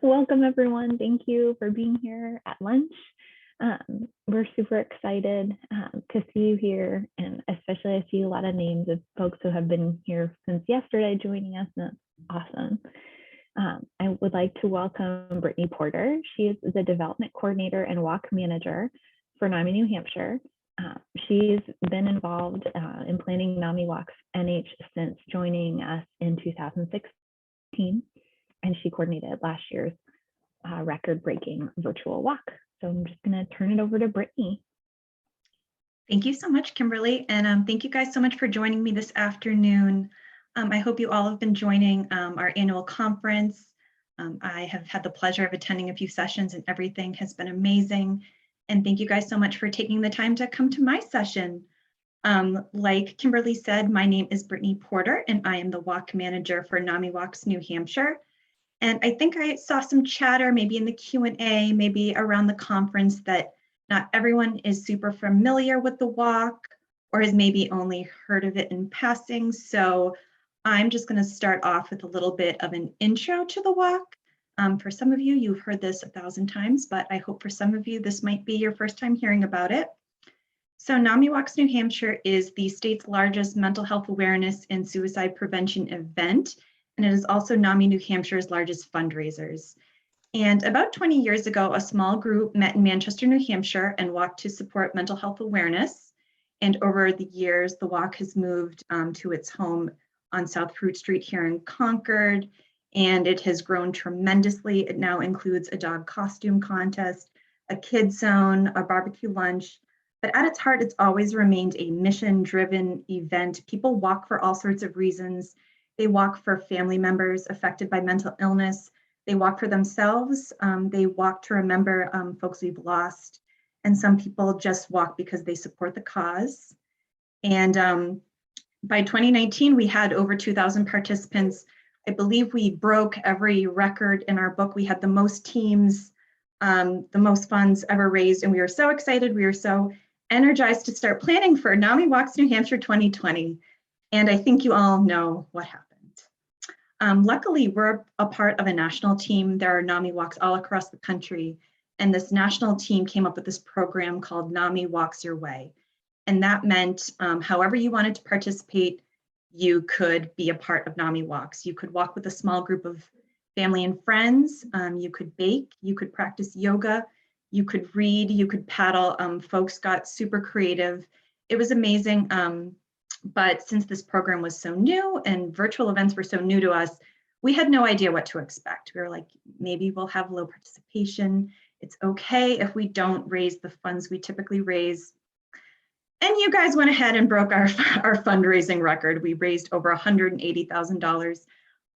Welcome, everyone. Thank you for being here at lunch. We're super excited to see you here, and especially I see a lot of names of folks who have been here since yesterday joining us, and that's awesome. I would like to welcome Brittany Porter. She is the Development Coordinator and Walk Manager for NAMI New Hampshire. She's been involved in planning NAMI Walks NH since joining us in 2016. And she coordinated last year's record-breaking virtual walk. So I'm just going to turn it over to Brittany. Thank you so much, Kimberly. And thank you guys so much for joining me this afternoon. I hope you all have been joining our annual conference. I have had the pleasure of attending a few sessions and everything has been amazing. And thank you guys so much for taking the time to come to my session. Like Kimberly said, my name is Brittany Porter and I am the walk manager for NAMI Walks New Hampshire. And I think I saw some chatter maybe in the Q&A, maybe around the conference, that not everyone is super familiar with the walk or has maybe only heard of it in passing. So I'm just going to start off with a little bit of an intro to the walk. For some of you, you've heard this 1,000 times, but I hope for some of you, this might be your first time hearing about it. So NAMI Walks New Hampshire is the state's largest mental health awareness and suicide prevention event. And it is also NAMI New Hampshire's largest fundraisers. And about 20 years ago, a small group met in Manchester, New Hampshire and walked to support mental health awareness. And over the years, the walk has moved to its home on South Fruit Street here in Concord, and it has grown tremendously. It now includes a dog costume contest, a kids zone, a barbecue lunch. But at its heart, it's always remained a mission-driven event. People walk for all sorts of reasons. They walk for family members affected by mental illness. They walk for themselves. They walk to remember folks we've lost. And some people just walk because they support the cause. And by 2019, we had over 2,000 participants. I believe we broke every record in our book. We had the most teams, the most funds ever raised. And we were so excited. We were so energized to start planning for NAMI Walks New Hampshire 2020. And I think you all know what happened. Luckily, we're a part of a national team. There are NAMI Walks all across the country. And this national team came up with this program called NAMI Walks Your Way. And that meant however you wanted to participate, you could be a part of NAMI Walks. You could walk with a small group of family and friends. You could bake, you could practice yoga, you could read, you could paddle. Folks got super creative. It was amazing. But since this program was so new and virtual events were so new to us, we had no idea what to expect. We were like, maybe we'll have low participation. It's okay if we don't raise the funds we typically raise. And you guys went ahead and broke our fundraising record. We raised over $180,000.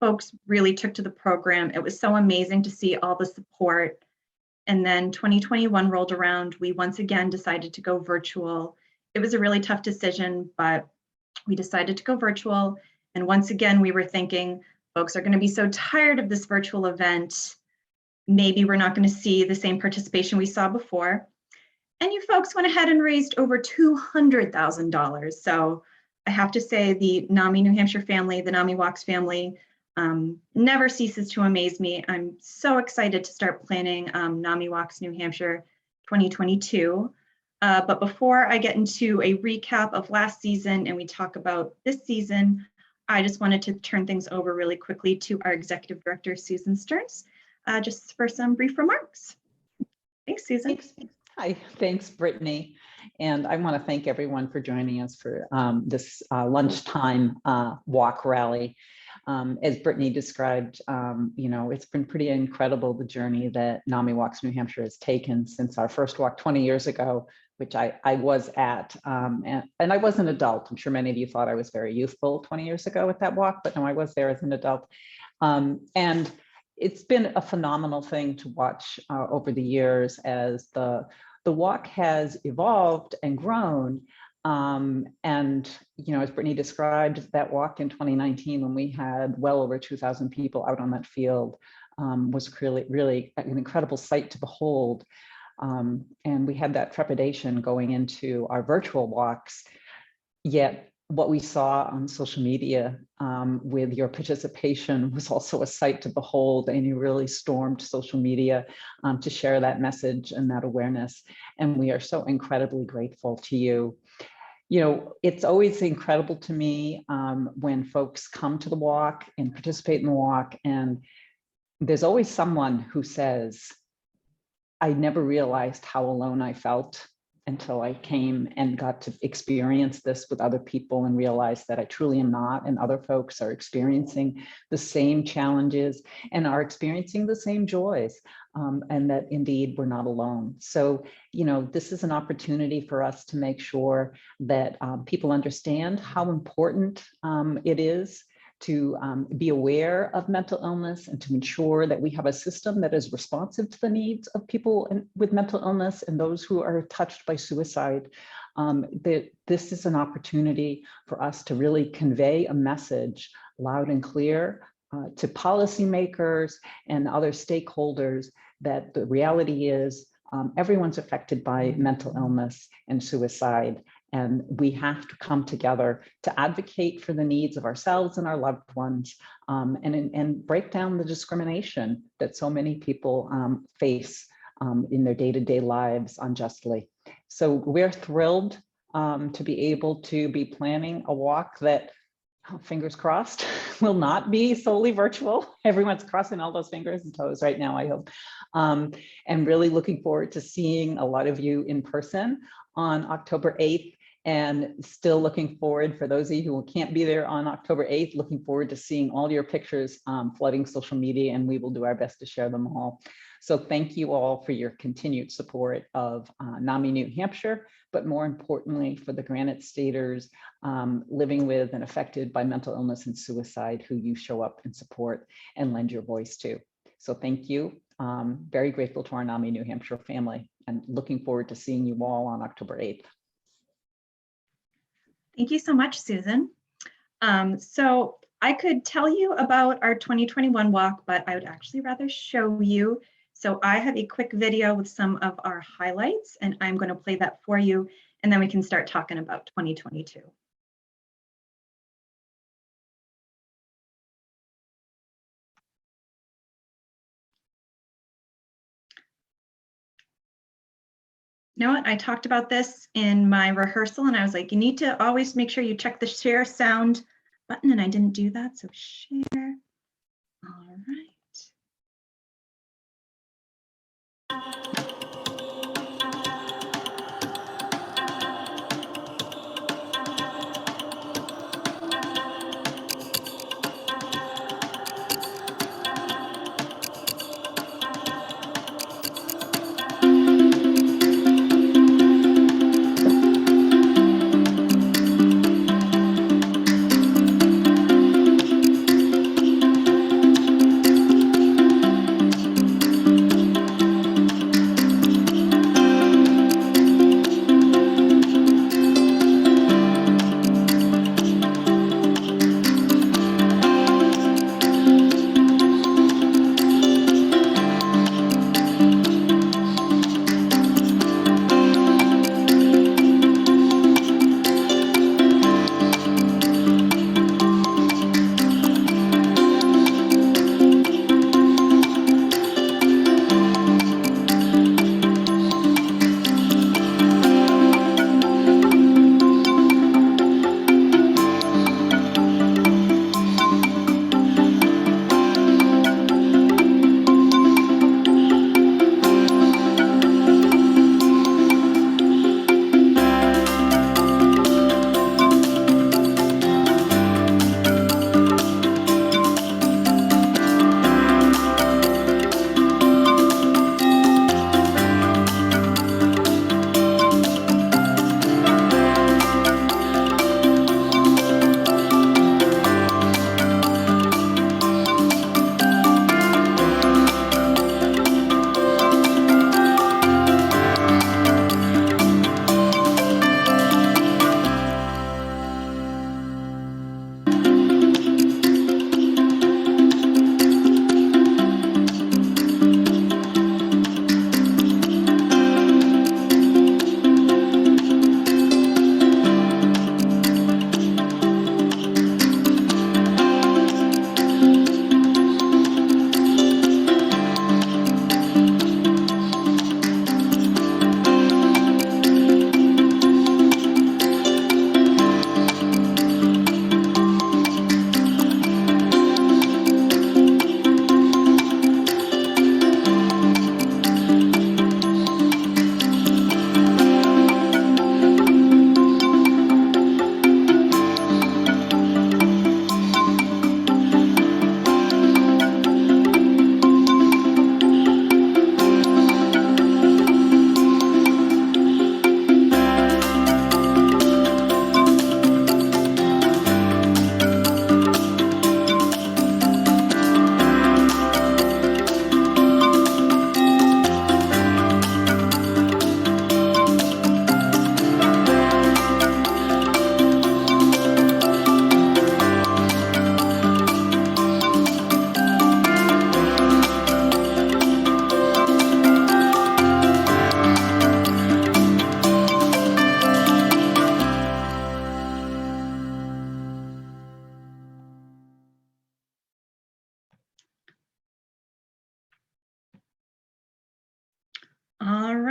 Folks really took to the program. It was so amazing to see all the support. And then 2021 rolled around. We once again decided to go virtual. It was a really tough decision, but we decided to go virtual. And once again, we were thinking, folks are going to be so tired of this virtual event. Maybe we're not going to see the same participation we saw before. And you folks went ahead and raised over $200,000. So I have to say the NAMI New Hampshire family, the NAMI Walks family, never ceases to amaze me. I'm so excited to start planning NAMI Walks New Hampshire 2022. But before I get into a recap of last season and we talk about this season, I just wanted to turn things over really quickly to our Executive Director, Susan Stearns, just for some brief remarks. Thanks, Susan. Hi, thanks, Brittany. And I want to thank everyone for joining us for this lunchtime walk rally. As Brittany described, it's been pretty incredible, the journey that NAMI Walks New Hampshire has taken since our first walk 20 years ago, which I was at, and I was an adult. I'm sure many of you thought I was very youthful 20 years ago at that walk, but no, I was there as an adult. And it's been a phenomenal thing to watch over the years as the walk has evolved and grown. And, as Brittany described, that walk in 2019, when we had well over 2,000 people out on that field, was really an incredible sight to behold. And we had that trepidation going into our virtual walks, yet what we saw on social media with your participation was also a sight to behold, and you really stormed social media to share that message and that awareness. And we are so incredibly grateful to you. You know, it's always incredible to me when folks come to the walk and participate in the walk, and there's always someone who says, I never realized how alone I felt until I came and got to experience this with other people and realize that I truly am not, and other folks are experiencing the same challenges and are experiencing the same joys, and that indeed we're not alone. So, you know, this is an opportunity for us to make sure that people understand how important it is to be aware of mental illness and to ensure that we have a system that is responsive to the needs of people with mental illness and those who are touched by suicide. That this is an opportunity for us to really convey a message loud and clear to policymakers and other stakeholders that the reality is everyone's affected by mental illness and suicide. And we have to come together to advocate for the needs of ourselves and our loved ones, and break down the discrimination that so many people face in their day-to-day lives unjustly. So we're thrilled to be able to be planning a walk that, fingers crossed, will not be solely virtual. Everyone's crossing all those fingers and toes right now, I hope. And really looking forward to seeing a lot of you in person on October 8th. And still looking forward, for those of you who can't be there on October 8th, looking forward to seeing all your pictures flooding social media, and we will do our best to share them all. So thank you all for your continued support of NAMI New Hampshire, but more importantly for the Granite Staters living with and affected by mental illness and suicide, who you show up and support and lend your voice to. So thank you. Very grateful to our NAMI New Hampshire family, and looking forward to seeing you all on October 8th. Thank you so much, Susan. So I could tell you about our 2021 walk, but I would actually rather show you. So I have a quick video with some of our highlights, and I'm going to play that for you, and then we can start talking about 2022. You know what? I talked about this in my rehearsal, and I was like, you need to always make sure you check the share sound button, and I didn't do that, so share. All right.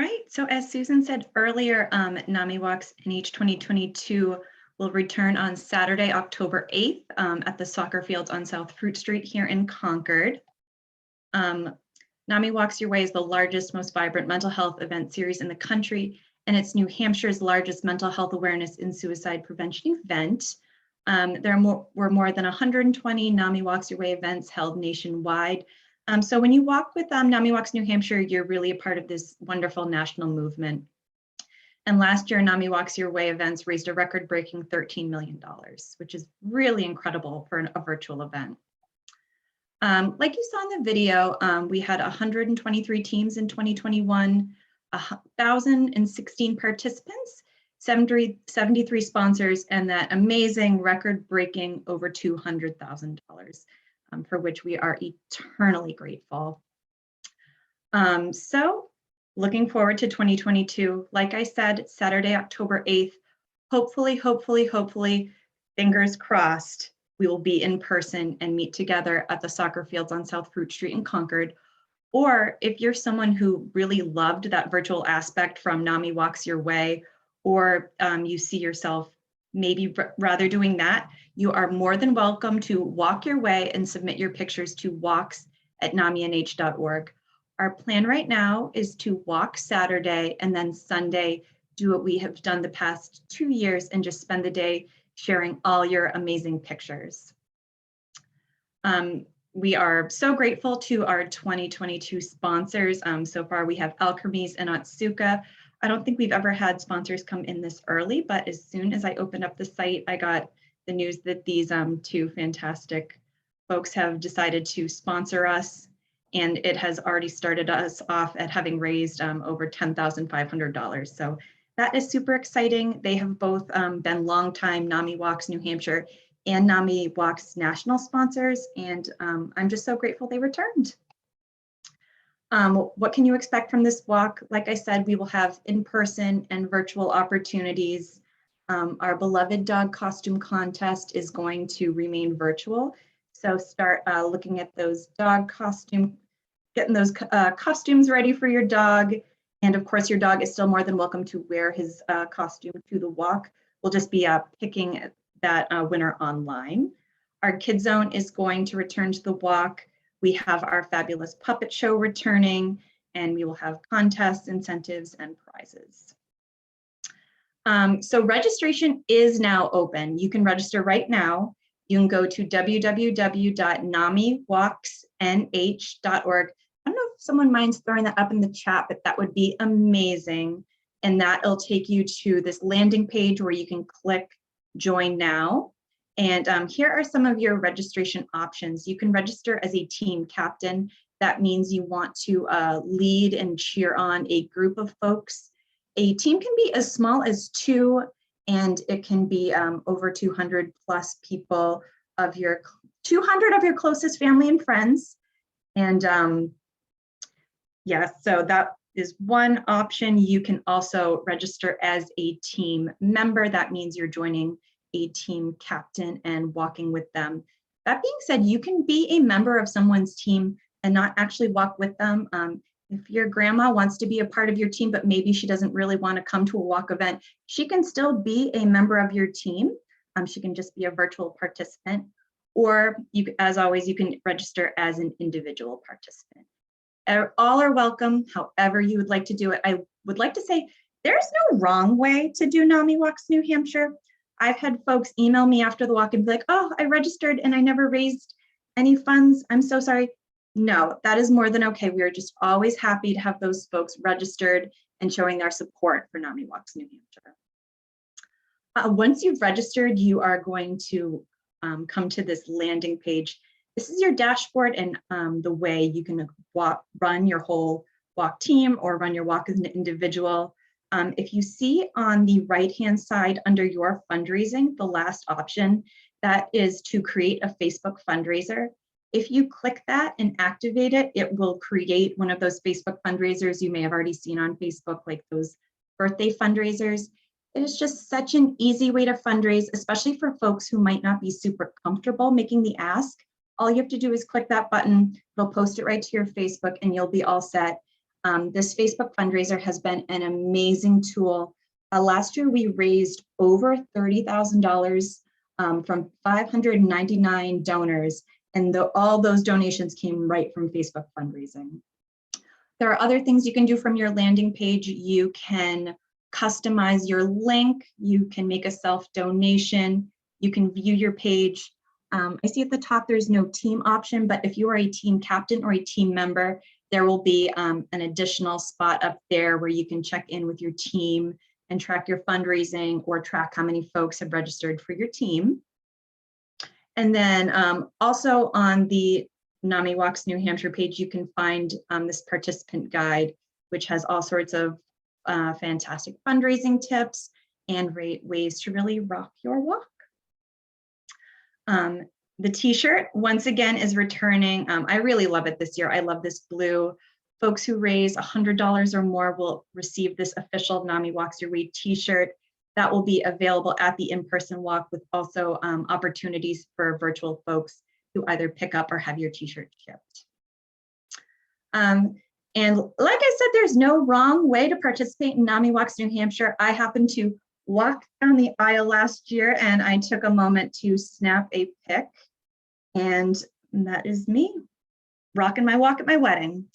right, so as Susan said earlier, NAMI Walks NH 2022 will return on Saturday, October 8th at the soccer fields on South Fruit Street here in Concord. NAMI Walks Your Way is the largest, most vibrant mental health event series in the country, and it's New Hampshire's largest mental health awareness and suicide prevention event. There were more than 120 NAMI Walks Your Way events held nationwide. So when you walk with NAMI Walks New Hampshire, you're really a part of this wonderful national movement. And last year, NAMI Walks Your Way events raised a record-breaking $13 million, which is really incredible for a virtual event. Like you saw in the video, we had 123 teams in 2021, 1,016 participants, 73 sponsors, and that amazing record-breaking over $200,000, for which we are eternally grateful. So looking forward to 2022. Like I said, Saturday, October 8th, hopefully, fingers crossed, we will be in person and meet together at the soccer fields on South Fruit Street in Concord. Or if you're someone who really loved that virtual aspect from NAMI Walks Your Way, or you see yourself maybe rather doing that, you are more than welcome to walk your way and submit your pictures to walks@naminh.org. Our plan right now is to walk Saturday and then Sunday, do what we have done the past 2 years and just spend the day sharing all your amazing pictures. We are so grateful to our 2022 sponsors. So far we have Alkermes and Otsuka. I don't think we've ever had sponsors come in this early, but as soon as I opened up the site, I got the news that these two fantastic folks have decided to sponsor us, and it has already started us off at having raised over $10,500. So that is super exciting. They have both been longtime NAMI Walks New Hampshire and NAMI Walks national sponsors, and I'm just so grateful they returned. What can you expect from this walk? Like I said, we will have in-person and virtual opportunities. Our beloved dog costume contest is going to remain virtual. So start looking at those dog costume, getting those costumes ready for your dog. And of course, your dog is still more than welcome to wear his costume to the walk. We'll just be picking that winner online. Our Kids Zone is going to return to the walk. We have our fabulous puppet show returning, and we will have contests, incentives, and prizes. So registration is now open. You can register right now. You can go to www.namiwalksnh.org. I don't know if someone minds throwing that up in the chat, but that would be amazing. And that'll take you to this landing page where you can click Join Now. And here are some of your registration options. You can register as a team captain. That means you want to lead and cheer on a group of folks. A team can be as small as 2, and it can be over 200 plus people of your 200 of your closest family and friends. And yes, so that is one option. You can also register as a team member. That means you're joining a team captain and walking with them. That being said, you can be a member of someone's team and not actually walk with them. If your grandma wants to be a part of your team, but maybe she doesn't really want to come to a walk event, she can still be a member of your team. She can just be a virtual participant, or you, as always, you can register as an individual participant. All are welcome, however you would like to do it. I would like to say there's no wrong way to do NAMI Walks New Hampshire. I've had folks email me after the walk and be like, oh, I registered and I never raised any funds. I'm so sorry. No, that is more than okay. We are just always happy to have those folks registered and showing their support for NAMI Walks New Hampshire. Once you've registered, you are going to come to this landing page. This is your dashboard and the way you can run your whole walk team or run your walk as an individual. If you see on the right-hand side under your fundraising, the last option, that is to create a Facebook fundraiser. If you click that and activate it, it will create one of those Facebook fundraisers you may have already seen on Facebook, like those birthday fundraisers. It is just such an easy way to fundraise, especially for folks who might not be super comfortable making the ask. All you have to do is click that button, it'll post it right to your Facebook, and you'll be all set. This Facebook fundraiser has been an amazing tool. Last year, we raised over $30,000 from 599 donors, and all those donations came right from Facebook fundraising. There are other things you can do from your landing page. You can customize your link. You can make a self-donation. You can view your page. I see at the top there's no team option, but if you are a team captain or a team member, there will be an additional spot up there where you can check in with your team and track your fundraising or track how many folks have registered for your team. And then also on the NAMI Walks New Hampshire page, you can find this participant guide, which has all sorts of fantastic fundraising tips and ways to really rock your walk. The t-shirt, once again, is returning. I really love it this year. I love this blue. Folks who raise $100 or more will receive this official NAMI Walks Your Way t-shirt. That will be available at the in-person walk, with also opportunities for virtual folks who either pick up or have your t-shirt shipped. And like I said, there's no wrong way to participate in NAMI Walks New Hampshire. I happened to walk down the aisle last year and I took a moment to snap a pic, and that is me rocking my walk at my wedding.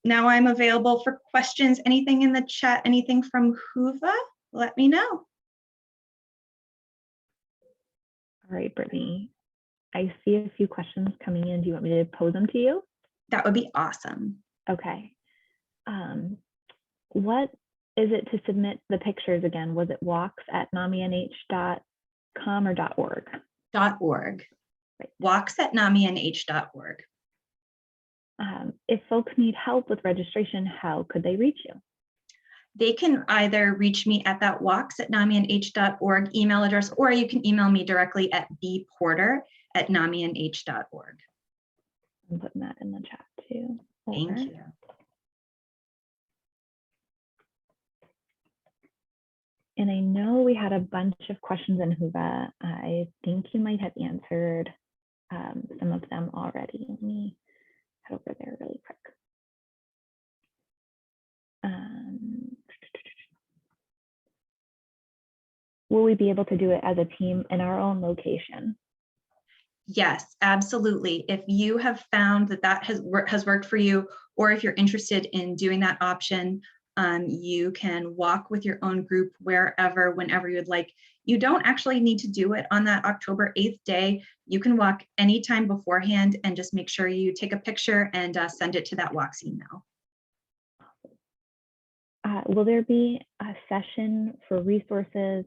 Now I'm available for questions. Anything in the chat, anything from Whova, let me know. All right, Brittany, I see a few questions coming in. Do you want me to pose them to you? That would be awesome. Okay. What is it to submit the pictures again? Was it walks@naminh.com or .org? .org. Right. Walks@naminh.org. If folks need help with registration, how could they reach you? They can either reach me at that walks@naminh.org email address, or you can email me directly at bporter@naminh.org. I'm putting that in the chat too. Thank you. And I know we had a bunch of questions in Whova. I think you might have answered some of them already. Let me head over there really quick. Will we be able to do it as a team in our own location? Yes, absolutely. If you have found that has worked for you, or if you're interested in doing that option, you can walk with your own group wherever, whenever you'd like. You don't actually need to do it on that October 8th day. You can walk anytime beforehand and just make sure you take a picture and send it to that Walks email. Will there be a session for resources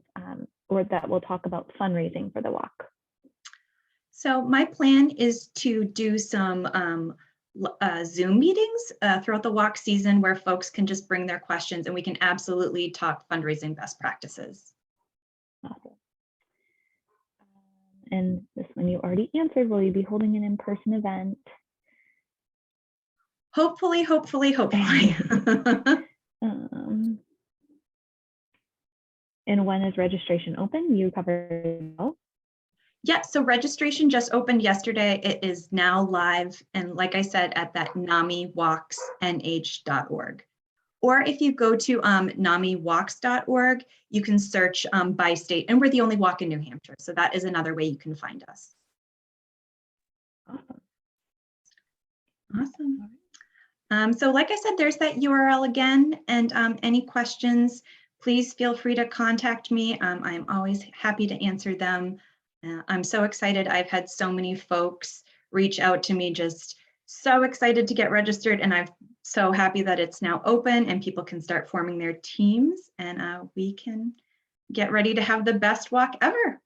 or that will talk about fundraising for the walk? So my plan is to do some Zoom meetings throughout the walk season where folks can just bring their questions and we can absolutely talk fundraising best practices. Awesome. And this one you already answered, will you be holding an in-person event? Hopefully. And when is registration open? You covered it all. Yeah, so registration just opened yesterday. It is now live. And like I said, at that namiwalksnh.org. Or if you go to namiwalks.org, you can search by state, and we're the only walk in New Hampshire. So that is another way you can find us. Awesome. So like I said, there's that URL again, and any questions, please feel free to contact me. I'm always happy to answer them. I'm so excited. I've had so many folks reach out to me, just so excited to get registered, and I'm so happy that it's now open and people can start forming their teams, and we can get ready to have the best walk ever.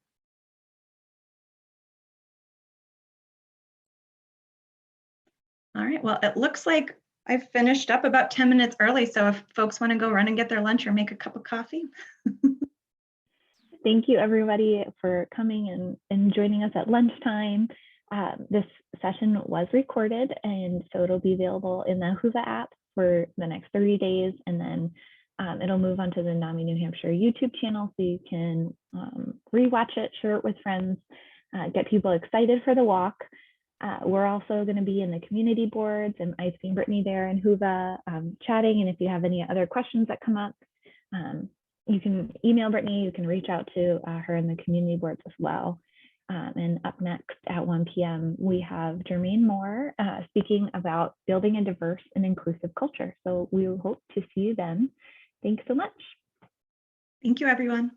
All right, well, it looks like I've finished up about 10 minutes early, so if folks want to go run and get their lunch or make a cup of coffee. Thank you, everybody, for coming and joining us at lunchtime. This session was recorded, and so it'll be available in the Whova app for the next 30 days, and then it'll move onto the NAMI New Hampshire YouTube channel, so you can rewatch it, share it with friends, get people excited for the walk. We're also going to be in the community boards, and I've seen Brittany there and Huva chatting. And if you have any other questions that come up, you can email Brittany, you can reach out to her in the community boards as well. And up next at 1 p.m., we have Jermaine Moore speaking about building a diverse and inclusive culture. So we hope to see you then. Thanks so much. Thank you, everyone.